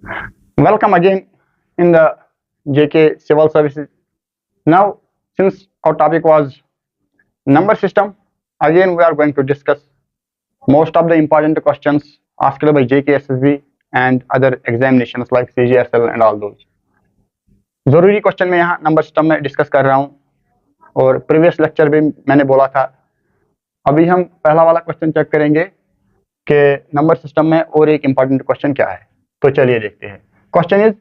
Welcome again in the JK Civil Services. Now, since our topic was number system, again we are going to discuss most of the important questions asked by JK and other examinations like CGSL and all those. जरूरी question मैं यहाँ number system में discuss कर रहा हूँ और previous lecture भी मैंने बोला था. अभी हम पहला वाला क्वेश्चन चेक करेंगे कि नंबर सिस्टम में और एक इंपॉर्टेंट क्वेश्चन क्या है. तो चलिए देखते हैं. Question is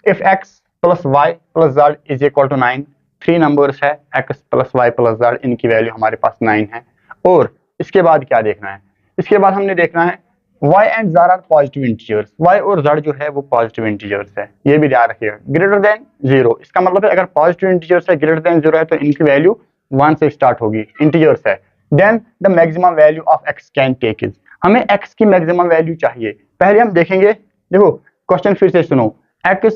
if x plus Y plus z is equal to 9. 3 numbers है x plus Y plus z, इनकी वैल्यू हमारे पास 9 है. और इसके बाद क्या देखना है? इसके बाद हमने देखना है y and z are positive integers. y और z जो है वो पॉजिटिव इंटीजर्स है, ये भी ध्यान रखिएगा. ग्रेटर देन 0, इसका मतलब है अगर पॉजिटिव इंटीजर्स है ग्रेटर देन 0 है तो इनकी वैल्यू 1 से स्टार्ट होगी, इंटीजर्स है. Then the maximum value of x can take is. हमें x की मैक्सिमम वैल्यू चाहिए. पहले हम देखेंगे, देखो क्वेश्चन फिर से सुनो. x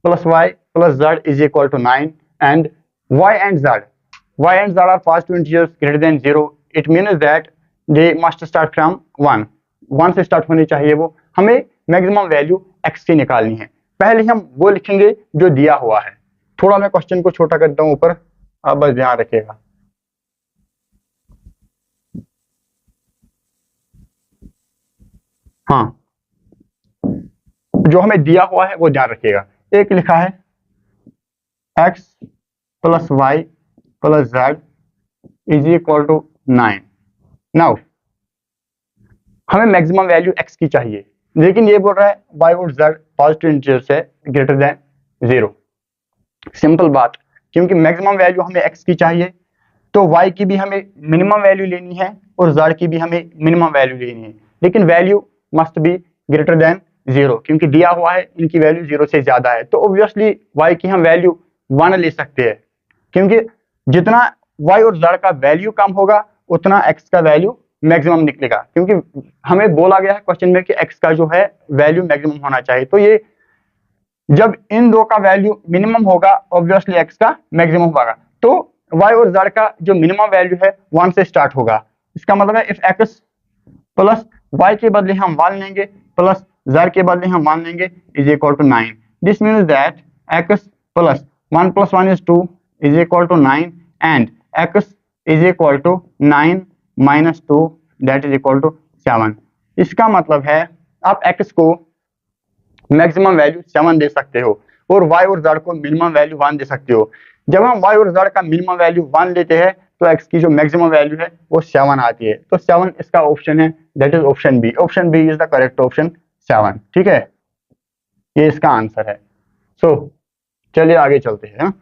plus Y plus z is equal to 9 and y and z are positive integers greater than 0. It means that they must start from 1 से स्टार्ट होनी चाहिए वो. हमें मैक्सिमम वैल्यू x की निकालनी है. पहले हम वो लिखेंगे जो दिया हुआ है. थोड़ा मैं क्वेश्चन को छोटा करता हूं ऊपर, आप बस ध्यान रखिएगा. हाँ, जो हमें दिया हुआ है वो ध्यान रखिएगा. एक लिखा है x plus Y plus z is equal to 9. Now हमें मैक्सिमम वैल्यू x की चाहिए, लेकिन ये बोल रहा है y और z पॉजिटिव इंटीजर्स है ग्रेटर देन 0. सिंपल बात, क्योंकि मैक्सिमम वैल्यू हमें x की चाहिए तो y की भी हमें मिनिमम वैल्यू लेनी है और z की भी हमें मिनिमम वैल्यू लेनी है, लेकिन value must be greater than 0 क्योंकि दिया हुआ है इनकी वैल्यू 0 से ज्यादा है. तो ऑब्वियसली y की हम वैल्यू 1 ले सकते हैं, क्योंकि जितना y और z का वैल्यू कम होगा उतना x का वैल्यू मैक्सिमम निकलेगा, क्योंकि हमें बोला गया है क्वेश्चन में कि x का जो है वैल्यू मैक्सिमम होना चाहिए. तो ये जब इन दो का वैल्यू मिनिमम होगा ऑब्वियसली x का मैक्सिमम होगा. तो y और z का जो मिनिमम वैल्यू है 1 से स्टार्ट होगा. इसका मतलब है इफ x प्लस y के बदले हम 1 लेंगे प्लस z के बदले हम 1 लेंगे is equal to 9. This means that x plus 1 plus 1 is 2 is equal to 9 and x is equal to 9 minus 2 that is equal to 7. इसका मतलब है आप x को मैक्सिमम वैल्यू 7 दे सकते हो और y और z को मिनिमम वैल्यू 1 दे सकते हो. जब हम y और z का मिनिमम वैल्यू 1 लेते हैं तो x की जो मैक्सिमम वैल्यू है वो 7 आती है. तो 7 इसका ऑप्शन है, that is option B. Option B is the correct option, 7. ठीक है, ये इसका आंसर है. सो चलिए आगे चलते हैं.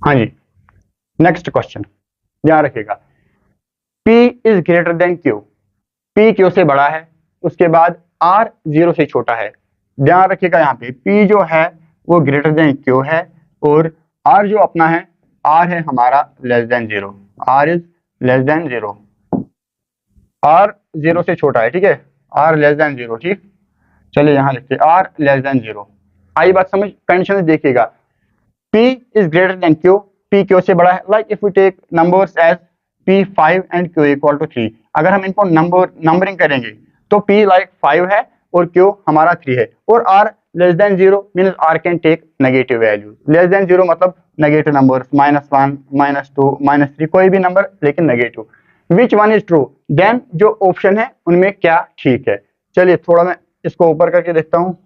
हाँ जी, नेक्स्ट क्वेश्चन ध्यान रखिएगा. P is greater than Q. P Q से बड़ा है, उसके बाद R 0 से छोटा है. ध्यान रखिएगा यहाँ पे P जो है वो ग्रेटर देन Q है और R जो अपना है R है हमारा less than 0. R is less than 0. R 0 से छोटा है, ठीक है, R लेस देन 0. ठीक, चलिए यहाँ लिखते R लेस देन 0. आई बात समझ. कंडीशन देखिएगा, P is greater than Q, P Q से बड़ा है. Like if we take numbers as P5 and Q equal to 3. अगर हम इनको नंबरिंग करेंगे तो P like 5 है और Q हमारा 3 है और R less than 0 means R can take negative values. Less than 0 मतलब नेगेटिव नंबर्स, -1, -2, -3, कोई भी नंबर लेकिन negative. Which one is true? Then जो ऑप्शन है उनमें क्या ठीक है. चलिए थोड़ा मैं इसको ऊपर करके देखता हूँ.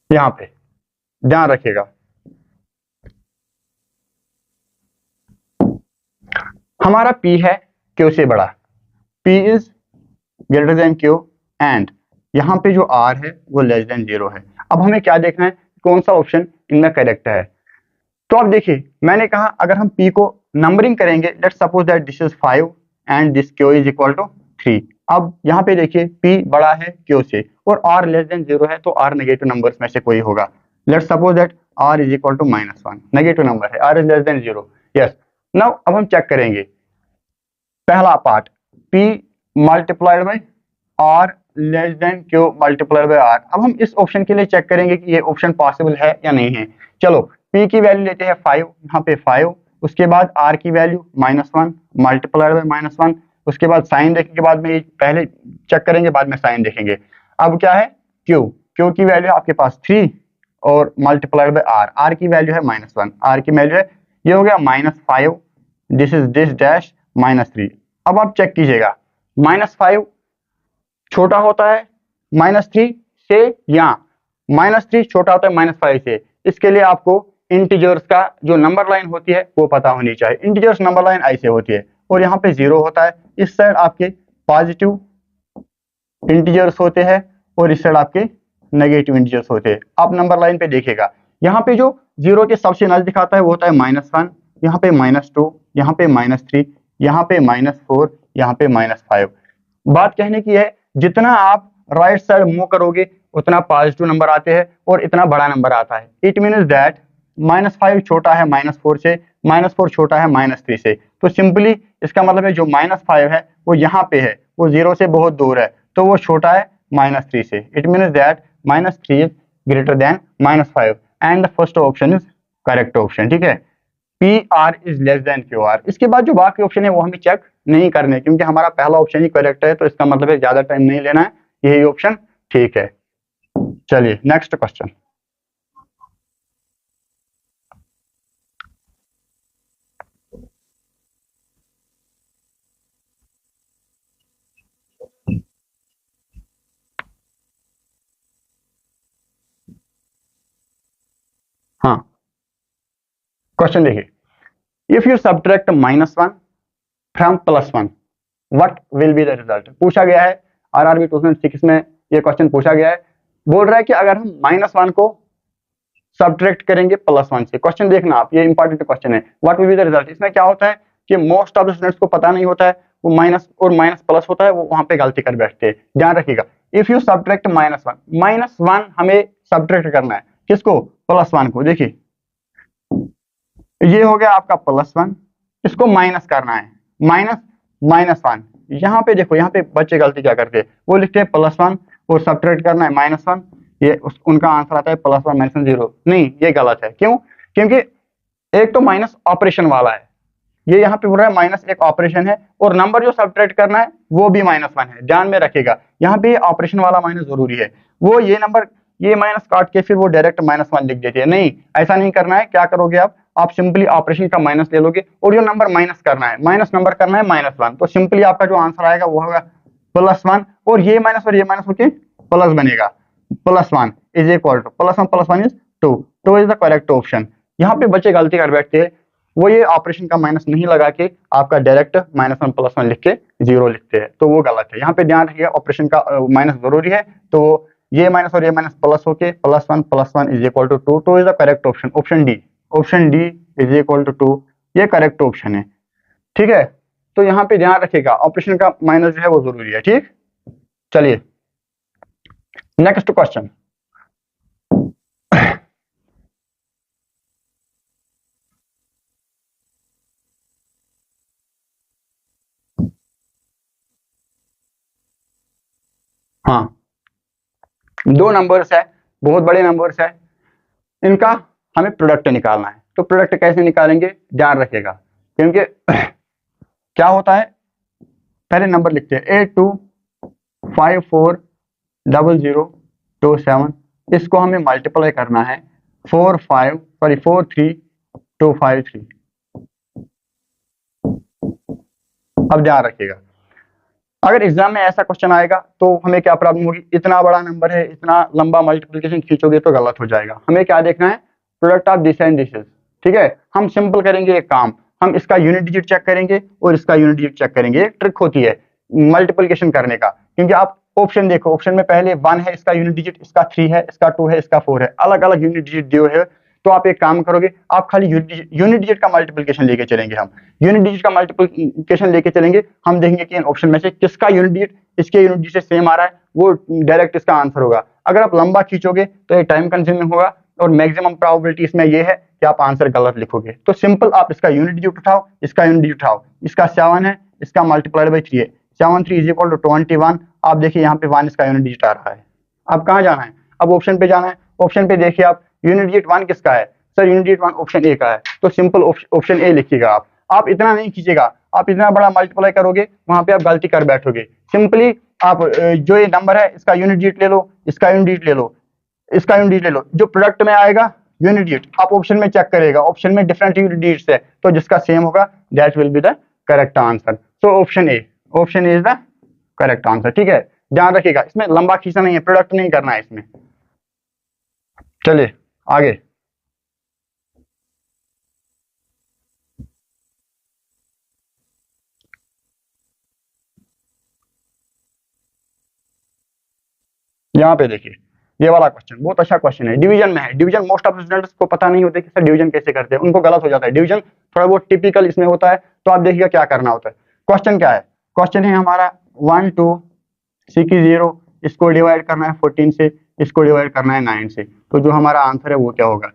यहाँ पे ध्यान रखिएगा, हमारा P है Q से बड़ा. P is greater than Q and यहाँ पे जो R है वो लेस देन 0 है. अब हमें क्या देखना है, कौन सा ऑप्शन इनमें करेक्ट है. तो अब देखिए मैंने कहा अगर हम P को नंबरिंग करेंगे, let's suppose that this is 5 and this Q is equal to 3. अब यहाँ पे देखिए P बड़ा है Q से और R लेस देन 0 है तो R नेगेटिव नंबर्स में से कोई होगा. Let's suppose that R is equal to -1, negative number है, R is less than 0. Yes, now अब हम चेक करेंगे पहला part P multiplied by R less than Q multiplied by R. अब हम इस ऑप्शन के लिए चेक करेंगे कि ये ऑप्शन पॉसिबल है या नहीं है। चलो पी की वैल्यू लेते हैं 5, यहाँ पे 5, उसके बाद आर की वैल्यू -1 मल्टीप्लाइड बाय -1, उसके बाद साइन देखने के बाद में पहले चेक करेंगे, बाद में साइन देखेंगे। अब क्या है क्यू की वैल्यू आपके पास 3 और मल्टीप्लाइड बाय आर की वैल्यू है -1, आर की वैल्यू है, ये हो गया -5, दिस इज दिस डैश -3। अब आप चेक कीजिएगा -5 छोटा होता है -3 से या -3 छोटा होता है -5 से। इसके लिए आपको इंटीजर्स का जो नंबर लाइन होती है वो पता होनी चाहिए। इंटीजर्स नंबर लाइन ऐसे होती है और यहाँ पे 0 होता है, इस साइड आपके पॉजिटिव इंटीजर्स होते हैं और इस साइड आपके नेगेटिव इंटीजर्स होते हैं। आप नंबर लाइन पे देखिएगा, यहाँ पे जो 0 के सबसे नजदीक आता है वो होता है -1, यहाँ पे -2, यहाँ पे -3, यहाँ पे -4, यहाँ पे -5। बात कहने की है जितना आप राइट साइड मूव करोगे उतना पॉजिटिव नंबर आते हैं और इतना बड़ा नंबर आता है। इट मीन्स दैट -5 छोटा है -4 से, -4 छोटा है -3 से। तो सिंपली इसका मतलब है जो -5 है वो यहाँ पे है, वो 0 से बहुत दूर है, तो वो छोटा है -3 से। It means that -3 is greater than -5 and the first option is correct option. ठीक है, P R is less than Q R. इसके बाद जो बाकी ऑप्शन है वो हमें चेक नहीं करने, क्योंकि हमारा पहला ऑप्शन ही करेक्ट है, तो इसका मतलब है ज्यादा टाइम नहीं लेना है, यही ऑप्शन ठीक है। चलिए नेक्स्ट क्वेश्चन। हाँ, क्वेश्चन देखिए, if you subtract -1 from +1 what will be the result. पूछा गया है आरआरबी 2006 में, ये क्वेश्चन पूछा गया है। बोल रहा है कि अगर हम -1 को सब्ट्रैक्ट करेंगे +1 से। क्वेश्चन देखना आप, ये इंपॉर्टेंट क्वेश्चन है, what will be the result. इसमें क्या होता है कि मोस्ट ऑफ द स्टूडेंट्स को पता नहीं होता है, वो माइनस और माइनस प्लस होता है, वो वहां पे गलती कर बैठते हैं। ध्यान रखिएगा, इफ यू सब्ट्रैक्ट -1 हमें सब्ट्रैक्ट करना है किसको, +1 को। देखिए ये हो गया आपका +1, इसको माइनस करना है, -1। यहाँ पे देखो, यहाँ पे बच्चे गलती क्या करते हैं, वो लिखते हैं +1 और सब्ट्रैक्ट करना है -1, ये उनका आंसर आता है +1 -0। नहीं, ये गलत है। क्यों? क्योंकि एक तो माइनस ऑपरेशन वाला है, ये यहाँ पे बोल रहा है माइनस एक ऑपरेशन है, और नंबर जो सब्ट्रैक्ट करना है वो भी -1 है। ध्यान में रखिएगा, यहाँ पे ऑपरेशन वाला माइनस जरूरी है। वो ये नंबर ये माइनस काट के फिर वो डायरेक्ट -1 लिख देते हैं। नहीं, ऐसा नहीं करना है। क्या करोगे आप सिंपली ऑपरेशन का माइनस ले लोगे और जो नंबर माइनस करना है, माइनस नंबर करना है -1, तो सिंपली आपका जो आंसर आएगा वो होगा +1, और ये माइनस होके प्लस बनेगा। +1 is equal to +1 is 2 is the correct option. यहाँ पे बच्चे गलती कर बैठते हैं, वो ये ऑपरेशन का माइनस नहीं लगा के आपका डायरेक्ट -1 +1 लिख के 0 लिखते हैं, तो वो गलत है। यहाँ पे ध्यान रखिएगा, ऑपरेशन का माइनस जरूरी है, तो ये माइनस और ये माइनस प्लस होके +1 is equal to 2 is the correct option. Option D is equal to 2, ये करेक्ट ऑप्शन है। ठीक है, तो यहाँ पे ध्यान रखिएगा, ऑपरेशन का माइनस जो है वो जरूरी है। ठीक, चलिए नेक्स्ट क्वेश्चन। हाँ, 2 नंबर्स है, बहुत बड़े नंबर्स है, इनका हमें प्रोडक्ट निकालना है। तो प्रोडक्ट कैसे निकालेंगे, ध्यान रखिएगा, क्योंकि क्या होता है, पहले नंबर लिखते हैं 82540027, इसको हमें मल्टीप्लाई करना है 43253। अब ध्यान रखिएगा, अगर एग्जाम में ऐसा क्वेश्चन आएगा तो हमें क्या प्रॉब्लम होगी, इतना बड़ा नंबर है, इतना लंबा मल्टीप्लिकेशन खींचोगे तो गलत हो जाएगा। हमें क्या देखना है, product of this and this. ठीक है, हम सिंपल करेंगे एक काम, हम इसका यूनिट डिजिट चेक करेंगे और इसका यूनिट डिजिट चेक करेंगे। एक ट्रिक होती है मल्टीप्लिकेशन करने का, क्योंकि आप ऑप्शन देखो, ऑप्शन में पहले 1 है, इसका यूनिट डिजिट, इसका 3 है, इसका 2 है, इसका 4 है, अलग अलग यूनिट डिजिट दिए है। तो आप एक काम करोगे, आप खाली यूनिट डिजिट का मल्टीप्लिकेशन लेके चलेंगे, हम यूनिट डिजिट का मल्टीप्लिकेशन लेके चलेंगे। हम देखेंगे कि इन ऑप्शन में से किसका यूनिट डिजिट इसके यूनिट डिजिट से सेम आ रहा है, वो डायरेक्ट इसका आंसर होगा। अगर आप लंबा खींचोगे तो ये टाइम कंज्यूमिंग होगा और मैक्सिमम प्रोबेबिलिटी इसमें ये है कि आप आंसर गलत लिखोगे। तो सिंपल आप इसका यूनिट डिजिट उठाओ, इसका यूनिट डिजिट उठाओ, इसका 7 है, इसका मल्टीप्लाइड बाई 3 है, 7 3 इज इक्वल टू 21, आप देखिए यहाँ पे 1 इसका यूनिट डिजिट आ रहा है। अब कहाँ जाना है, अब ऑप्शन पे जाना है। ऑप्शन पे देखिए आप, यूनिट डिजिट 1 किसका है, sir unit digit 1 option A का है, तो सिंपल ऑप्शन ए लिखिएगा आप इतना नहीं कीजिएगा, आप इतना बड़ा मल्टीप्लाई करोगे वहां पे आप गलती कर बैठोगे। सिंपली आप जो ये नंबर है इसका यूनिट डिजिट ले लो, इसका यूनिट डिजिट ले लो, इसका यूनिट डिजिट ले लो, जो प्रोडक्ट में आएगा यूनिट डिजिट आप ऑप्शन में चेक करेगा, ऑप्शन में डिफरेंट यूनिट डिजिट्स है, तो जिसका सेम होगा that will be the correct answer. So option A is the correct answer. ठीक है, ध्यान रखिएगा, इसमें लंबा खींचना नहीं है, प्रोडक्ट नहीं करना है इसमें। चलिए आगे, यहाँ पे देखिए ये वाला क्वेश्चन बहुत अच्छा क्वेश्चन है, डिवीजन में है। डिवीजन मोस्ट ऑफ स्टूडेंट्स को पता नहीं होता कि सर डिवीजन कैसे करते हैं, उनको गलत हो जाता है। डिवीजन थोड़ा बहुत टिपिकल इसमें होता है, तो आप देखिएगा क्या करना होता है। क्वेश्चन क्या है, क्वेश्चन है हमारा 1 2 6 0, इसको डिवाइड करना है 14 से, इसको डिवाइड करना है 9 से, तो जो हमारा आंसर है वो क्या होगा।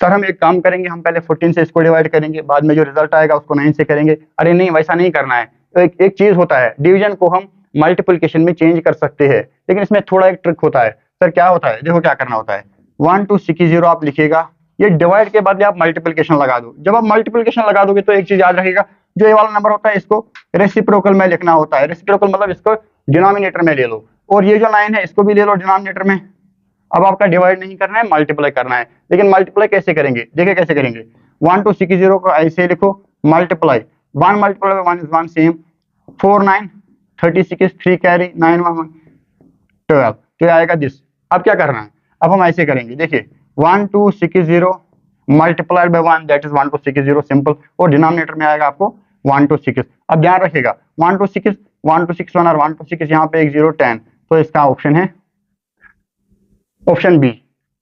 सर हम एक काम करेंगे, हम पहले 14 से इसको डिवाइड करेंगे, बाद में जो रिजल्ट आएगा उसको 9 से करेंगे। अरे नहीं, वैसा नहीं करना है। तो एक चीज होता है, डिवीजन को हम मल्टीप्लिकेशन में चेंज कर सकते हैं, लेकिन इसमें थोड़ा एक ट्रिक होता है। सर क्या होता है, देखो क्या करना होता है। 1 2 6 0 आप लिखिएगा, ये डिवाइड के बदले आप मल्टीप्लिकेशन लगा दो। जब आप मल्टीप्लिकेशन लगा दोगे तो एक चीज याद रखिएगा, जो ये वाला नंबर होता है इसको रेसिप्रोकल में लिखना होता है। रेसिप्रोकल मतलब इसको डिनोमिनेटर में ले लो, और ये जो 9 है इसको भी ले लो डिनोमिनेटर में। अब आपका डिवाइड नहीं करना है, मल्टीप्लाई करना है। लेकिन मल्टीप्लाई कैसे करेंगे, देखिए कैसे करेंगे। 1 2 6 0 को ऐसे लिखो, multiply 1 multiply 1 is 1 same, 4 9 36 3 carry 9 1 12, तो आएगा दिस। अब क्या करना है, अब हम ऐसे करेंगे, देखिए 1 2 6 0 multiplied by 1 that is 1 2 6 0 simple, और डिनोमिनेटर में आएगा आपको 1 2 6। अब ध्यान रखिएगा 1 2 6 1 2 6 1 और 1 2 6, यहाँ पे एक 0 10, तो इसका ऑप्शन है ऑप्शन बी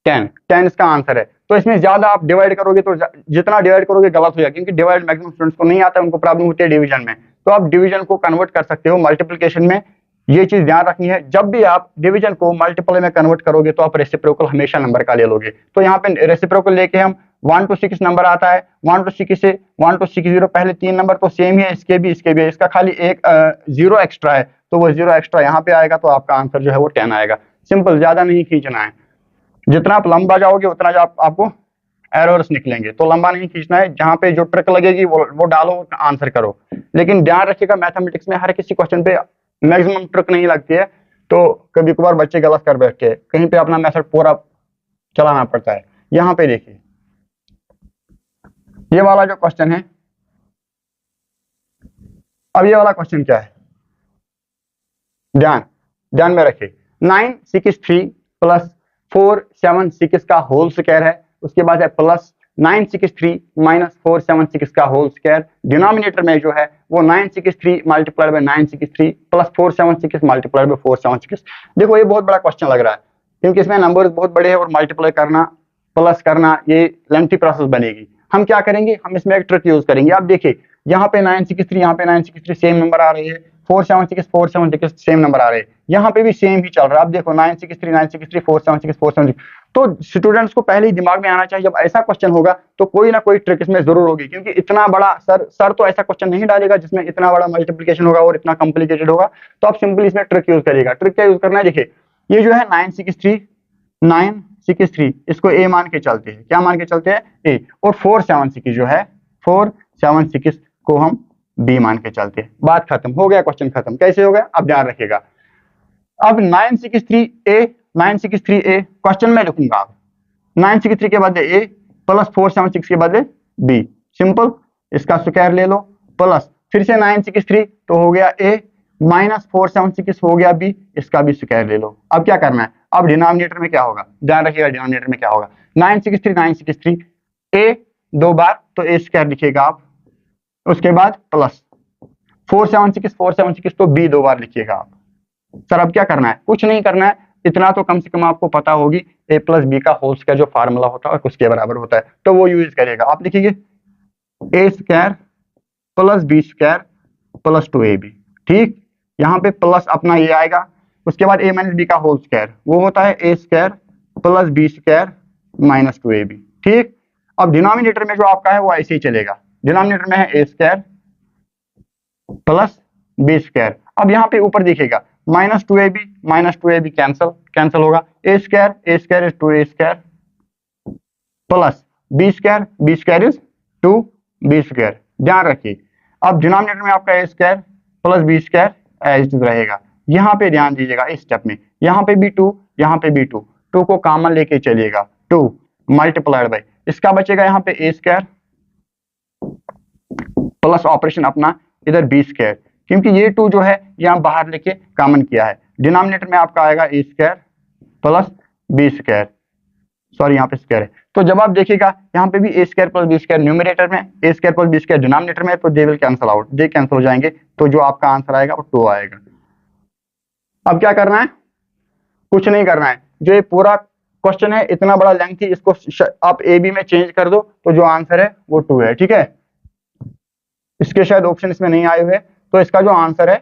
10 इसका आंसर है। तो इसमें ज्यादा आप डिवाइड करोगे तो जितना डिवाइड करोगे गलत हो जाएगा, क्योंकि डिवाइड मैक्सिमम स्टूडेंट्स को नहीं आता है, उनको प्रॉब्लम होती है डिवीजन में। तो आप डिवीजन को कन्वर्ट कर सकते हो मल्टीप्लिकेशन में। ये चीज ध्यान रखनी है, जब भी आप डिवीजन को मल्टीप्लाई में कन्वर्ट करोगे तो आप रेसिप्रोकल हमेशा नंबर का ले लोगे। तो यहाँ पे रेसिप्रोकल लेके हम 1 2 6 नंबर आता है, 1 2 6 से 1 2 6 0, पहले 3 नंबर तो सेम ही है, इसके भी है, इसका खाली एक 0 एक्स्ट्रा है, तो वो 0 एक्स्ट्रा यहाँ पे आएगा, तो आपका आंसर जो है वो 10 आएगा। सिंपल, ज्यादा नहीं खींचना है। जितना आप लंबा जाओगे उतना आपको एरर्स निकलेंगे, तो लंबा नहीं खींचना है। जहां पे जो ट्रिक लगेगी वो डालो, आंसर करो। लेकिन ध्यान रखिएगा मैथमेटिक्स में हर किसी क्वेश्चन पे मैक्सिमम ट्रिक नहीं लगती है, तो कभी कभार बच्चे गलत कर बैठते हैं, कहीं पे अपना मेथड पूरा चलाना पड़ता है। यहाँ पे देखिए ये वाला जो क्वेश्चन है, अब ये वाला क्वेश्चन क्या है, ध्यान में रखिए। 9 6 3 प्लस 4 7 6 का होल स्क्वायर है, उसके बाद है प्लस 9 6 3 माइनस 4 7 6 का होल स्क्वायर। डिनोमिनेटर में जो है वो 9 6 3 multiplied by 9 6 3 plus 4 7 6 multiplied by 4 7 6। देखो ये बहुत बड़ा क्वेश्चन लग रहा है, क्योंकि इसमें नंबर्स बहुत बड़े हैं और मल्टीप्लाई करना प्लस करना ये लेंथी प्रोसेस बनेगी। हम क्या करेंगे, हम इसमें एक ट्रिक यूज करेंगे। आप देखिए यहाँ पे 9 6 3, यहाँ पे 9 6 3 सेम नंबर आ रही है, 4 7 6 सेम नंबर आ रहे हैं, यहाँ पे भी सेम ही चल रहा है। आप देखो 9 6 3 9 6 3 4 7 6 4 7 6। तो स्टूडेंट्स को पहले ही दिमाग में आना चाहिए, जब ऐसा क्वेश्चन होगा तो कोई ना कोई ट्रिक इसमें जरूर होगी, क्योंकि इतना बड़ा सर तो ऐसा क्वेश्चन नहीं डालेगा जिसमें इतना बड़ा मल्टीप्लिकेशन होगा और इतना कॉम्प्लिकेटेड होगा। तो आप सिंपली इसमें ट्रिक यूज करिएगा। ट्रिक क्या यूज करना है, देखिए ये जो है 9 6 3 इसको ए मान के चलते हैं, क्या मान के चलते हैं, ए। और 4 7 6 जो है 4 7 6 को हम बी मान के चलते हैं। बात खत्म, हो गया, क्वेश्चन खत्म। कैसे हो गया, अब ध्यान रखिएगा। अब 9 6 3 ए क्वेश्चन में लिखूंगा, आप 9 6 3 के बदले ए प्लस 4 7 6 के बदले बी, सिंपल। इसका स्क्वायर ले लो, प्लस फिर से 9 6 3 तो हो गया ए, माइनस 4 7 6 हो गया बी, इसका भी स्क्वायर ले लो। अब क्या करना है, अब डिनोमिनेटर में क्या होगा, ध्यान रखिएगा डिनोमिनेटर में क्या होगा। 9 6 3 ए 2 बार तो ए स्क्वायर लिखिएगा आप, उसके बाद प्लस 4 7 6 तो बी 2 बार लिखिएगा आप। सर अब क्या करना है, कुछ नहीं करना है, इतना तो कम से कम आपको पता होगी ए प्लस बी का होल स्क्वायर जो फार्मूला होता है उसके बराबर होता है, तो वो यूज करेगा। आप लिखिए A square plus B square plus 2ab, ठीक। यहाँ पे प्लस अपना ये आएगा, उसके बाद ए माइनस बी का होल स्क्वायर वो होता है A square plus B square minus 2ab, ठीक। अब डिनोमिनेटर में जो आपका है वो ऐसे ही चलेगा, डिनोमिनेटर में है A square plus B square. अब यहाँ पे ऊपर देखिएगा -2ab कैंसिल होगा, a square is 2a square plus b square is 2b square. ध्यान रखिए, अब डिनोमिनेटर में आपका a square plus b square as it is रहेगा। यहाँ पे ध्यान दीजिएगा इस स्टेप में, यहाँ पे भी 2, यहाँ पे भी 2 को कॉमन लेके चलिएगा, 2 मल्टीप्लाइड बाय इसका बचेगा यहाँ पे a स्क्वायर प्लस ऑपरेशन अपना इधर b स्क्वायर, क्योंकि ये 2 जो है यहाँ बाहर लेके कॉमन किया है। डिनोमिनेटर में आपका आएगा a square plus b square, sorry यहाँ पे स्क्वायर है, तो जब आप देखिएगा यहाँ पे भी a square plus b square numerator में, a square plus b square denominator में, तो they will cancel out, they cancel हो जाएंगे, तो जो आपका आंसर आएगा वो 2 आएगा। अब क्या करना है, कुछ नहीं करना है, जो ये पूरा क्वेश्चन है इतना बड़ा लेंथी, इसको आप ए बी में चेंज कर दो तो जो आंसर है वो 2 है। ठीक है, इसके शायद ऑप्शन इसमें नहीं आए हुए, तो इसका जो आंसर है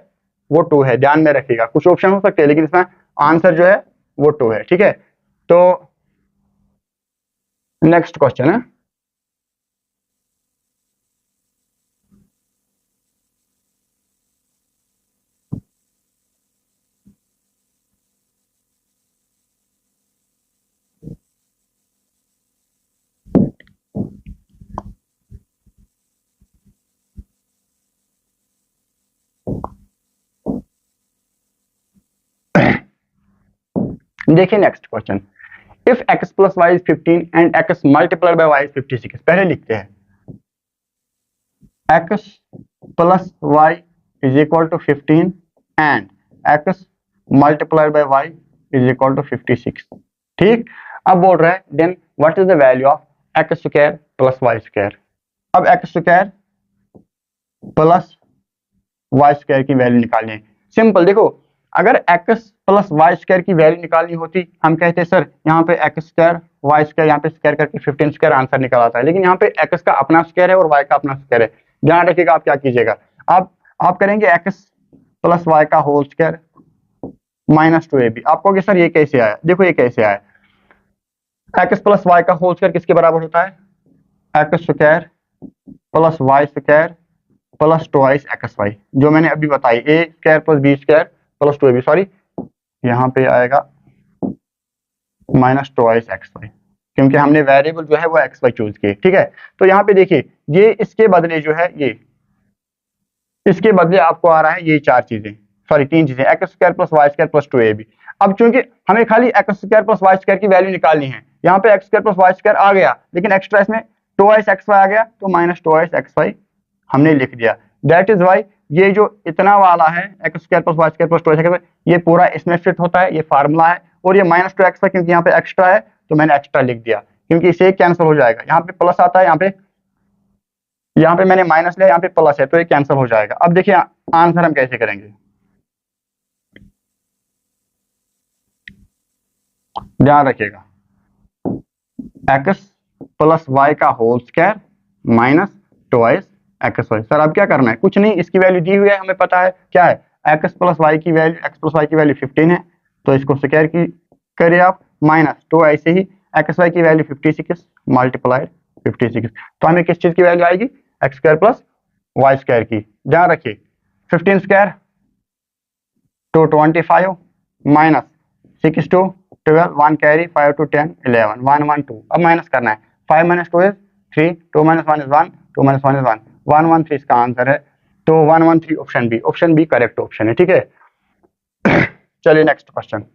वो 2 है। ध्यान में रखिएगा, कुछ ऑप्शन हो सकते हैं लेकिन इसमें आंसर जो है वो 2 है। ठीक है, तो नेक्स्ट क्वेश्चन है, देखिए next question, if x plus Y is 15 and x multiplied by y is 56। पहले लिखते हैं x plus Y is equal to 15 and x multiplied by y is equal to 56। ठीक, अब बोल रहा है then what is the value of x square plus y square. अब x square plus y square की वैल्यू निकालनी है। Simple, देखो अगर x प्लस वाई स्क्वायर की वैल्यू निकालनी होती, हम कहते हैं सर यहाँ पे x स्क्वायर वाई स्क्वायर यहाँ पे स्क्वायर करके 15 स्क्वायर आंसर निकल आता है, लेकिन यहाँ पे x का अपना स्क्वायर है और y का अपना स्क्वायर है। ध्यान रखिएगा, आप क्या कीजिएगा, आप करेंगे x प्लस वाई का होल स्क्वायर माइनस 2ab। आप कहोगे सर ये कैसे आया, देखो ये कैसे आया, x प्लस वाई का होल स्क्वायर किसके बराबर होता है, x square plus Y square plus 2xy, जो मैंने अभी बताई, a square plus b square plus 2ab, sorry यहाँ पे आएगा माइनस 2xy, क्योंकि हमने वेरिएबल जो है वो xy चूज किए। ठीक है, तो यहाँ पे देखिए ये इसके बदले जो है, ये इसके बदले आपको आ रहा है ये 4 चीजें, सॉरी 3 चीजें, x square plus Y square plus 2ab। अब चूंकि हमें खाली x square plus Y square की वैल्यू निकालनी है, यहाँ पे x square plus Y square आ गया, लेकिन एक्स्ट्रा इसमें 2xy आ गया, तो माइनस 2xy हमने लिख दिया। दैट इज वाई ये जो इतना वाला है x square plus Y square plus 2xy, ये पूरा इसमें फिट होता है, ये फार्मूला है, और ये माइनस 2xy क्योंकि यहाँ पे एक्स्ट्रा है तो मैंने एक्स्ट्रा लिख दिया, क्योंकि इसे कैंसिल हो जाएगा, यहाँ पे प्लस आता है, यहाँ पे मैंने माइनस लिया, यहाँ पे प्लस है, तो ये कैंसिल हो जाएगा। अब देखिए आंसर हम कैसे करेंगे, ध्यान रखिएगा, x प्लस वाई का whole square minus 2xy। Sir अब क्या करना है, कुछ नहीं, इसकी वैल्यू दी हुई है, हमें पता है क्या है, x प्लस वाई की वैल्यू 15 है, तो इसको स्क्वायर की करिए आप, माइनस 2 ऐसे ही xy की वैल्यू 56 मल्टीप्लाइड 56, तो हमें किस चीज की वैल्यू आएगी, x square plus Y square की। ध्यान रखिए 15 स्क्वायर तो 25 माइनस 6 to 12, 1 कैरी, 5 to 10 11, 1 1 2। अब माइनस करना है, 5 minus 2 is 3, 2 minus 1 is 1, 2 minus 1 is 1, 1 1 3 इसका आंसर है, तो 1 1 3 ऑप्शन बी करेक्ट ऑप्शन है। ठीक है, चलिए नेक्स्ट क्वेश्चन,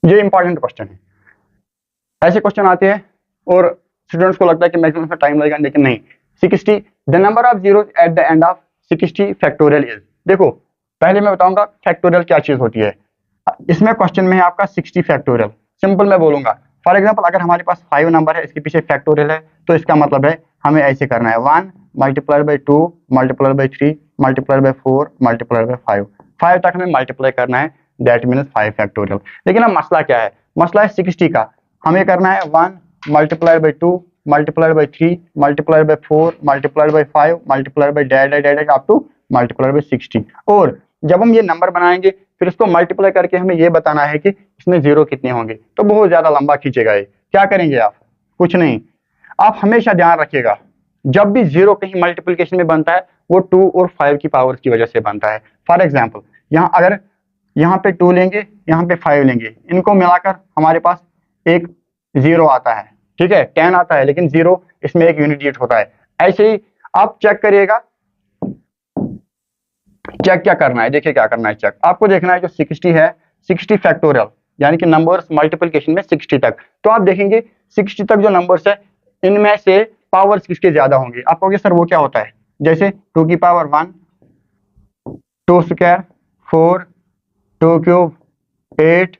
ये इंपॉर्टेंट क्वेश्चन है। ऐसे क्वेश्चन आते हैं और स्टूडेंट्स को लगता है कि मैक्सिमम में टाइम लगेगा, लेकिन नहीं। 60 the number of zeros at the end of 60 factorial is. देखो पहले मैं बताऊंगा फैक्टोरियल क्या चीज होती है। इसमें क्वेश्चन में है आपका 60 फैक्टोरियल। सिंपल मैं बोलूंगा, फॉर एग्जाम्पल अगर हमारे पास 5 नंबर है, इसके पीछे फैक्टोरियल है, तो इसका मतलब है हमें ऐसे करना है 1 multiplied by 2 multiplied by 3 multiplied by 4 multiplied by 5 तक हमें मल्टीप्लाई करना है, दैट मीन्स 5 फैक्टोरियल। लेकिन अब मसला क्या है, मसला है 60 का, हमें करना है 1 multiplied by 2 multiplied by 3 multiplied by 4 multiplied by 5 multiplied by dash up two multiplied by 60। और जब हम ये नंबर बनाएंगे फिर इसको मल्टीप्लाई करके हमें ये बताना है कि इसमें जीरो कितने होंगे, तो बहुत ज्यादा लंबा खींचेगा ये। क्या करेंगे आप, कुछ नहीं, आप हमेशा ध्यान रखिएगा जब भी जीरो कहीं मल्टीप्लिकेशन में बनता है वो 2 और 5 की पावर की वजह से बनता है। फॉर एग्जाम्पल यहाँ अगर यहाँ पे 2 लेंगे, यहाँ पे 5 लेंगे, इनको मिलाकर हमारे पास एक जीरो आता है, ठीक है, 10 आता है, लेकिन जीरो इसमें एक यूनिट डिजिट होता है। ऐसे ही आप चेक करिएगा, चेक क्या करना है, देखिए क्या करना है चेक, आपको देखना है जो 60 है 60 फैक्टोरियल यानी कि नंबर्स मल्टीप्लिकेशन में 60 तक, तो आप देखेंगे 60 तक जो नंबर्स है इनमें से पावर्स किसके ज्यादा होंगे। आप कहोगे सर वो क्या होता है, जैसे 2 की पावर 1, 2 स्क्वायर 4, 2 क्यूब 8,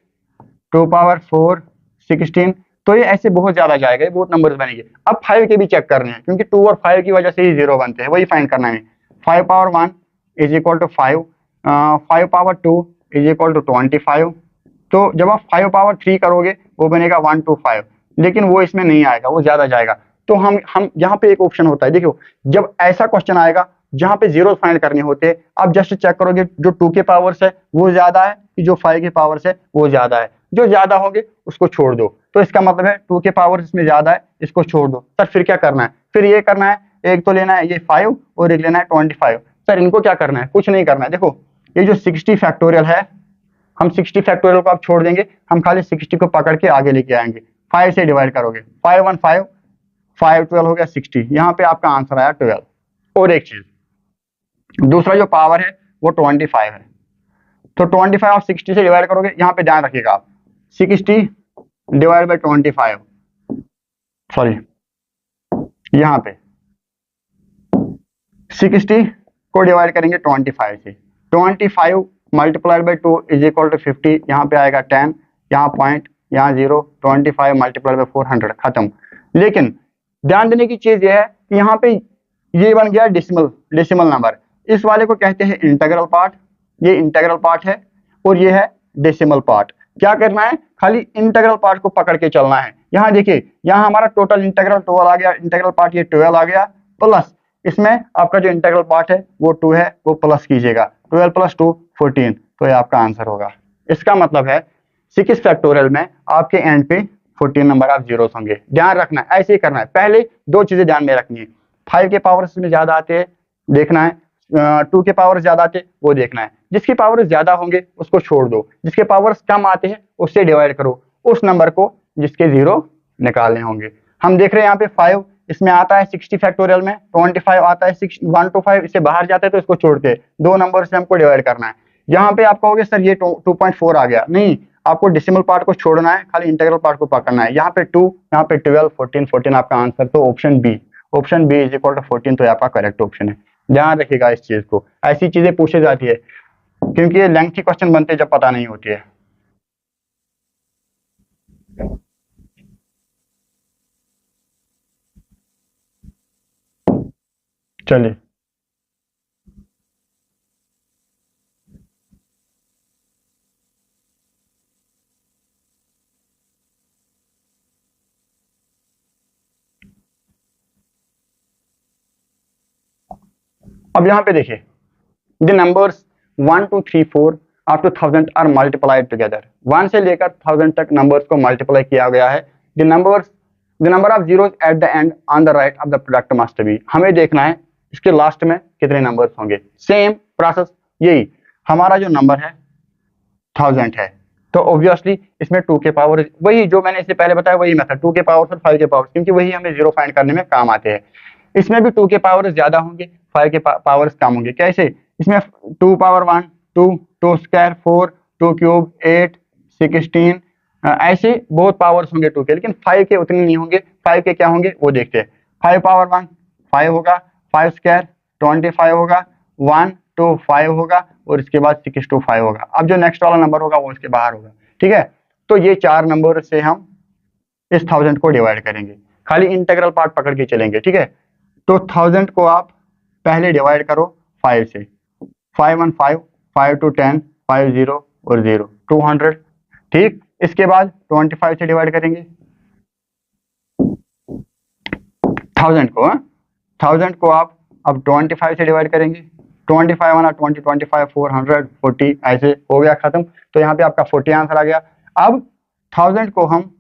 2 पावर 4 16, तो ये ऐसे बहुत ज्यादा जाएगा, ये बहुत नंबर्स बनेंगे। अब 5 के भी चेक करने हैं क्योंकि 2 और 5 की वजह से ही जीरो बनते हैं, वही फाइंड करना है। 5 power 1 is equal to 5, 5 power 2 is equal to 25, तो जब आप 5 पावर 3 करोगे वो बनेगा 125, लेकिन वो इसमें नहीं आएगा, वो ज्यादा जाएगा। तो हम यहाँ पे एक ऑप्शन होता है, देखो जब ऐसा क्वेश्चन आएगा जहाँ पे जीरो फाइंड करने होते हैं, आप जस्ट चेक करोगे जो 2 के पावर्स है वो ज्यादा है कि जो 5 के पावर्स है वो ज्यादा है, जो ज्यादा होंगे उसको छोड़ दो, तो इसका मतलब है 2 के पावर्स इसमें ज्यादा है, इसको छोड़ दो। सर फिर क्या करना है, फिर ये करना है, एक तो लेना है ये 5 और एक लेना है 25। सर इनको क्या करना है, कुछ नहीं करना है, देखो ये जो 60 फैक्टोरियल है, हम 60 फैक्टोरियल को आप छोड़ देंगे, हम खाली 60 को पकड़ के आगे लेके आएंगे, 5 से डिवाइड करोगे, 5 1 5, 5 12 हो गया 60, यहाँ पे आपका आंसर आया 12। और एक चीज, दूसरा जो पावर है वो 25 है, तो 25 आप 60 से डिवाइड करोगे, यहाँ पे ध्यान रखिएगा आप 60 डिवाइड बाई 25, सॉरी यहाँ पे 60 को डिवाइड करेंगे 25 से, 25 multiplied by 2 is equal to 50, यहाँ पे आएगा 10, यहाँ पॉइंट, यहाँ 0, 25 मल्टीप्लाइड बाई 400, खत्म। लेकिन ध्यान देने की चीज ये है कि यहाँ पे ये बन गया डेसिमल नंबर, इस वाले को कहते हैं इंटीग्रल पार्ट, ये इंटीग्रल पार्ट है और ये है डेसिमल पार्ट। क्या करना है, खाली इंटीग्रल पार्ट को पकड़ के चलना है। यहाँ देखिए, यहाँ हमारा टोटल इंटीग्रल 12 आ गया, इंटीग्रल पार्ट ये 12 आ गया, प्लस इसमें आपका जो इंटीग्रल पार्ट है वो 2 है, वो प्लस कीजिएगा, 12 प्लस 2 14, तो ये आपका आंसर होगा। इसका मतलब है 6 फैक्टोरियल में आपके एंड पे 14 नंबर ऑफ जीरोस होंगे। ध्यान रखना है, ऐसे ही करना है, पहले दो चीजें ध्यान में रखनी है, 5 के पावर्स में ज्यादा आते हैं देखना है, 2 के पावर ज्यादा आते हैं वो देखना है, जिसके पावर ज्यादा होंगे उसको छोड़ दो, जिसके पावर्स कम आते हैं उससे डिवाइड करो उस नंबर को जिसके जीरो निकालने होंगे। हम देख रहे हैं यहाँ पे 5 इसमें आता है 60 फैक्टोरियल में, 25 आता है 1 to 5 इससे बाहर जाता है तो इसको छोड़ के दो नंबर से हमको डिवाइड करना है। यहाँ पे आप कहोगे सर ये 2.4 आ गया, नहीं, आपको डेसिमल पार्ट को छोड़ना है, खाली इंटीग्रल पार्ट को पकड़ना है। यहाँ पे 2, यहाँ पे 12, 14 आपका आंसर, तो option B is equal to 14 तो आपका करेक्ट ऑप्शन है। ध्यान रखिएगा इस चीज को, ऐसी चीजें पूछी जाती है क्योंकि ये लेंथी क्वेश्चन बनते जब पता नहीं होती है। चलिए अब यहाँ पे देखिए, the numbers 1 2 3 4 up to 1000 are multiplied together. 1 से लेकर 1000 तक नंबर्स को मल्टीप्लाई किया गया है। The number of zeros at the end on the right of the product must be. हमें देखना है इसके लास्ट में कितने नंबर्स होंगे। सेम प्रोसेस, यही हमारा जो नंबर है 1000 है, तो ऑब्वियसली इसमें 2 के पावर, वही जो मैंने इससे पहले बताया वही मेथड, 2 के पावर और 5 के पावर, क्योंकि वही हमें जीरो फाइंड करने में काम आते हैं। इसमें भी 2 के पावर ज्यादा होंगे, 5 के पावर्स कम होंगे। कैसे, इसमें 2 पावर 1 2, 2 स्क्वायर 4, 2 क्यूब 8 16, ऐसे बहुत पावर्स होंगे 2 के, लेकिन 5 के उतने नहीं होंगे। 5 के क्या होंगे वो देखते हैं। 5 पावर 1 5 होगा, 5 स्क्वायर 25 होगा, 1 2 5 होगा और इसके बाद 6 2 5 होगा। अब जो नेक्स्ट वाला नंबर होगा वो इसके बाहर होगा, ठीक है। तो ये 4 नंबर से हम इस 1000 को डिवाइड करेंगे, खाली इंटीग्रल पार्ट पकड़ के चलेंगे, ठीक है। तो 1000 को आप पहले डिवाइड करो 5 से, 5 1 5, 5 2 10, 5 0 और 0 200, ठीक। इसके बाद 25 से डिवाइड करेंगे, 1000 को 1000 को आप अब 25 से डिवाइड करेंगे, 25 वाला 20, 25, 400, 40 ऐसे हो गया खत्म। तो यहाँ पे आपका 40 आंसर आ गया। अब 1000 को हम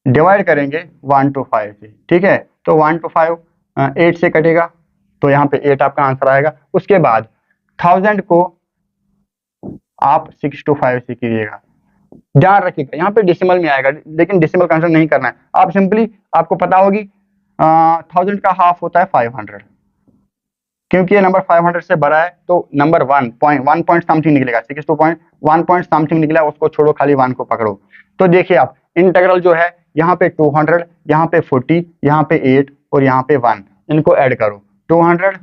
डिवाइड करेंगे 1 to 5 से, ठीक है। तो 1 to 5 8 से कटेगा, तो यहाँ पे 8 आपका आंसर आएगा। उसके बाद 1000 को आप 6 to 5 से कीजिएगा। ध्यान रखिएगा यहाँ पे डेसिमल में आएगा, लेकिन डेसिमल कंसिडर नहीं करना है। आप सिंपली, आपको पता होगी 1000 का हाफ होता है 500, क्योंकि ये नंबर 500 से बड़ा है तो नंबर 1 पॉइंट समथिंग निकलेगा। 6 to 1 पॉइंट समथिंग निकला, उसको छोड़ो, खाली 1 को पकड़ो। तो देखिए आप इंटीग्रल जो है यहाँ पे 200, यहाँ पे 40, यहाँ पे 8 और यहाँ पे 1, इनको ऐड करो। 200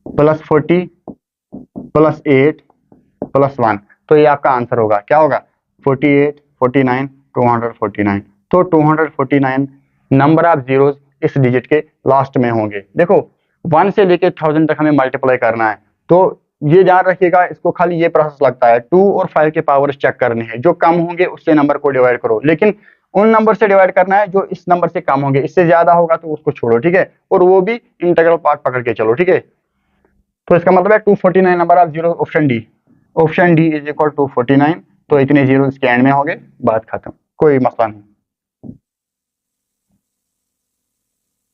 प्लस 40 प्लस 8 प्लस 1, तो ये आपका आंसर होगा, क्या होगा? 48, 49, 249। तो 249 नंबर ऑफ जीरोस इस डिजिट के लास्ट में होंगे। देखो 1 से लेके 1000 तक हमें मल्टीप्लाई करना है, तो ये ध्यान रखिएगा, इसको खाली ये प्रोसेस लगता है 2 और 5 के पावर्स चेक करने हैं। जो कम होंगे उससे नंबर को डिवाइड करो, लेकिन उन नंबर से डिवाइड करना है जो इस नंबर से कम होंगे। इससे ज्यादा होगा तो उसको छोड़ो, ठीक है, और वो भी इंटीग्रल पार्ट पकड़ के चलो, ठीक है। तो इसका मतलब है 249 number of zero, option D is equal to 49। तो इतने जीरो इसके एंड में हो गए, बात खत्म, कोई मसला नहीं।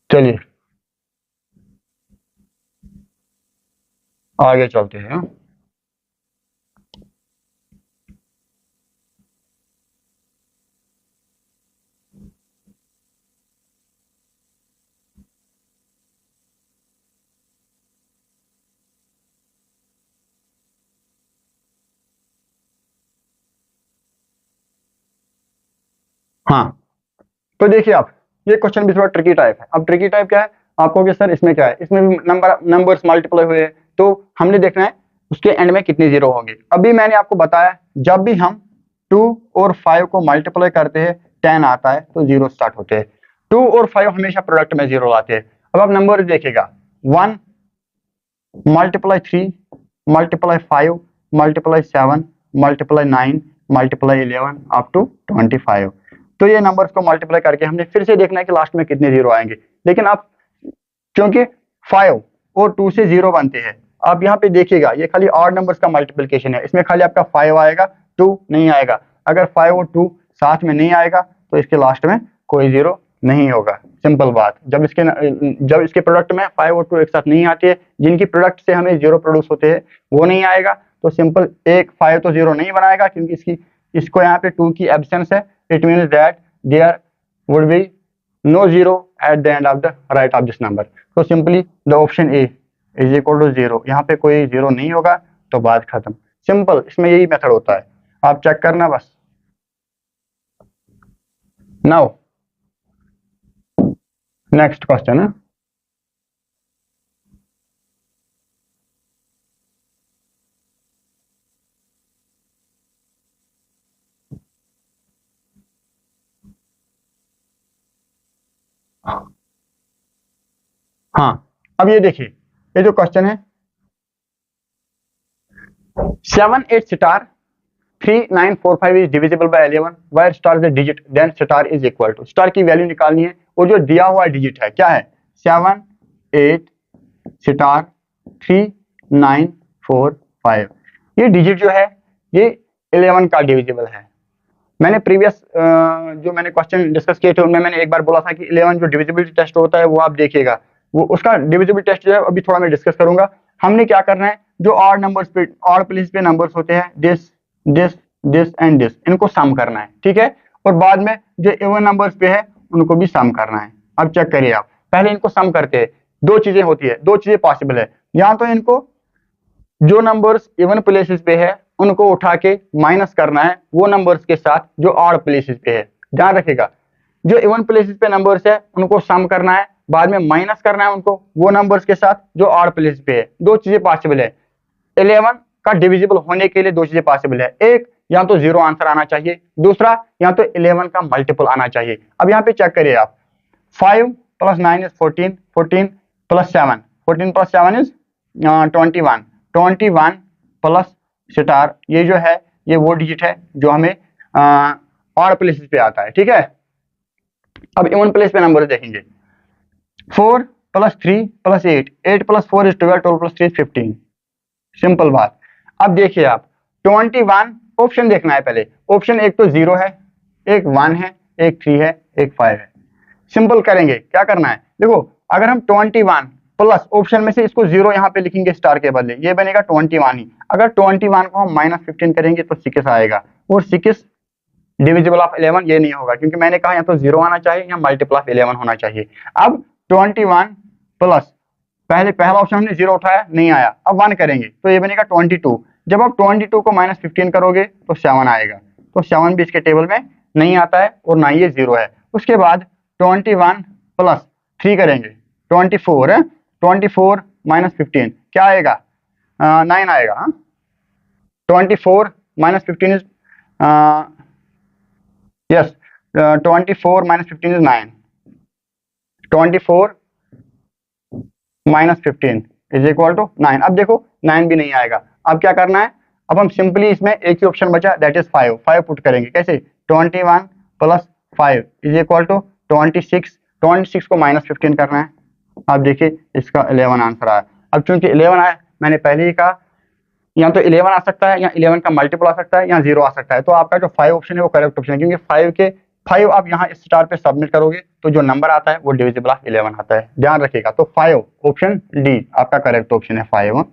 चलिए आगे चलते हैं। हाँ, तो देखिए आप, ये क्वेश्चन भी थोड़ा ट्रिकी टाइप है। अब ट्रिकी टाइप क्या है, आपको कि सर इसमें क्या है, इसमें भी नंबर्स मल्टीप्लाई हुए हैं, तो हमने देखना है उसके एंड में कितने जीरो होंगे। अभी मैंने आपको बताया जब भी हम 2 और 5 को मल्टीप्लाई करते हैं 10 आता है तो जीरो स्टार्ट होते हैं। 2 और 5 हमेशा प्रोडक्ट में जीरो आते हैं। अब आप नंबर देखिएगा, 1 multiply 3 multiply 5 multiply 7 multiply 9 multiply 11 up to 25। तो ये नंबर्स को मल्टीप्लाई करके हमने फिर से देखना है कि लास्ट में कितने जीरो आएंगे। लेकिन आप, क्योंकि 5 और 2 से जीरो बनते हैं, आप यहाँ पे देखिएगा ये खाली ऑड नंबर्स का मल्टीप्लिकेशन है, इसमें खाली आपका 5 आएगा, 2 नहीं आएगा। अगर 5 और 2 साथ में नहीं आएगा तो इसके लास्ट में कोई जीरो नहीं होगा। सिंपल बात। जब इसके प्रोडक्ट में 5 और 2 एक साथ नहीं आते हैं, जिनकी प्रोडक्ट से हमें जीरो प्रोड्यूस होते हैं वो नहीं आएगा, तो सिंपल एक 5 तो जीरो नहीं बनाएगा, क्योंकि इसको यहाँ पे 2 की एब्सेंस है। It means that there would be no zero at the end of the right of this number. So simply the option A is equal to 0. यहाँ पे कोई जीरो नहीं होगा, तो बात खत्म। सिंपल, इसमें यही मेथड होता है, आप चेक करना बस। Now next question है, हाँ अब ये देखिए, ये जो क्वेश्चन है 7 8 star 3 9 4 5 is divisible by 11 where star is the digit then star is equal to. Star की वैल्यू निकालनी है, और जो दिया हुआ डिजिट है क्या है, 7 8 स्टार 3 9 4 5। ये डिजिट जो है ये 11 का डिविजिबल है। मैंने प्रीवियस जो मैंने क्वेश्चन डिस्कस किए थे उनमें मैंने एक बार बोला था कि 11 जो डिविजिबिलिटी टेस्ट होता है वो आप देखिएगा, वो उसका डिविजिबिलिटी टेस्ट जो है अभी थोड़ा मैं डिस्कस करूंगा। हमने क्या करना है, जो ऑड नंबर्स पे, ऑड प्लेस पे नंबर्स होते हैं, this this this and this, इनको सम करना है, ठीक है। और बाद में जो इवन नंबर्स पे है उनको भी सम करना है। अब चेक करिए आप, पहले इनको सम करते हैं। दो चीजें होती है, दो चीजें पॉसिबल है, या तो इनको जो नंबर्स इवन प्लेसेस पे है उनको उठा के माइनस करना है वो नंबर्स के साथ जो ऑड प्लेसेस पे है। ध्यान रखिएगा, जो इवन प्लेसेस पे नंबर्स है उनको सम करना है, बाद में माइनस करना है उनको वो नंबर्स के साथ जो ऑड प्लेसेस पे है। दो चीजें पॉसिबल है। 11 का डिविजिबल होने के लिए दो चीजें पॉसिबल है, एक या तो जीरो आंसर आना चाहिए, दूसरा या तो 11 का मल्टीपल आना चाहिए। अब यहाँ पे चेक करिए आप, 5 + 9 इज 14, 14 + 7, 14 + 7 इज 21, 21 प्लस स्टार, ये जो है ये वो डिजिट है जो हमें ऑड प्लेसेस पे आता है, ठीक है। अब इवन प्लेस पे नंबर देखेंगे, 4 plus 3 plus 8, 8 plus 4 is 12, 12 plus 3 is 15। Simple बात। अब देखिए आप 21 ऑप्शन देखना है पहले। ऑप्शन एक तो 0 है, एक 1 है, एक 3 है, एक 5 है। सिंपल करेंगे, क्या करना है, देखो अगर हम 21 प्लस ऑप्शन में से इसको 0 यहाँ पे लिखेंगे स्टार के बदले, ये बनेगा 21 ही। अगर 21 को हम -15 करेंगे तो 6 आएगा, और 6 डिविजिबल ऑफ 11 ये नहीं होगा, क्योंकि मैंने कहा या तो 0 आना चाहिए या मल्टीपल ऑफ 11 होना चाहिए। अब 21 प्लस, पहले पहला ऑप्शन हमने 0 उठाया, नहीं आया, अब 1 करेंगे तो ये बनेगा 22। जब आप 22 को -15 करोगे तो 7 आएगा, तो 7 भी इसके टेबल में नहीं आता है और ना ये 0 है। उसके बाद 21 प्लस 3 करेंगे, 24 है, 24 -15 क्या आएगा, 9 आएगा। हाँ, 24 -15 is yes, 24 -15 is 9, 24 -15 is equal to 9। अब देखो 9 भी नहीं आएगा, अब क्या करना है, अब हम सिंपली इसमें एक ही ऑप्शन बचा, दैट इज 5, 5 पुट करेंगे। कैसे, 21 प्लस 5 इज इक्वल टू 26, 26 को -15 करना है। अब देखिए इसका 11 आंसर आया। अब चूंकि 11 आया, मैंने पहले ही कहा या तो 11 आ सकता है या 11 का मल्टीपल आ सकता है या 0 आ सकता है, तो आपका जो 5 ऑप्शन है वो करेक्ट ऑप्शन है, क्योंकि 5 आप यहाँ इस स्टार पे सबमिट करोगे तो जो नंबर आता है वो डिविजिबल ऑफ 11 आता है, ध्यान रखिएगा। तो 5 ऑप्शन डी आपका करेक्ट ऑप्शन है, 5।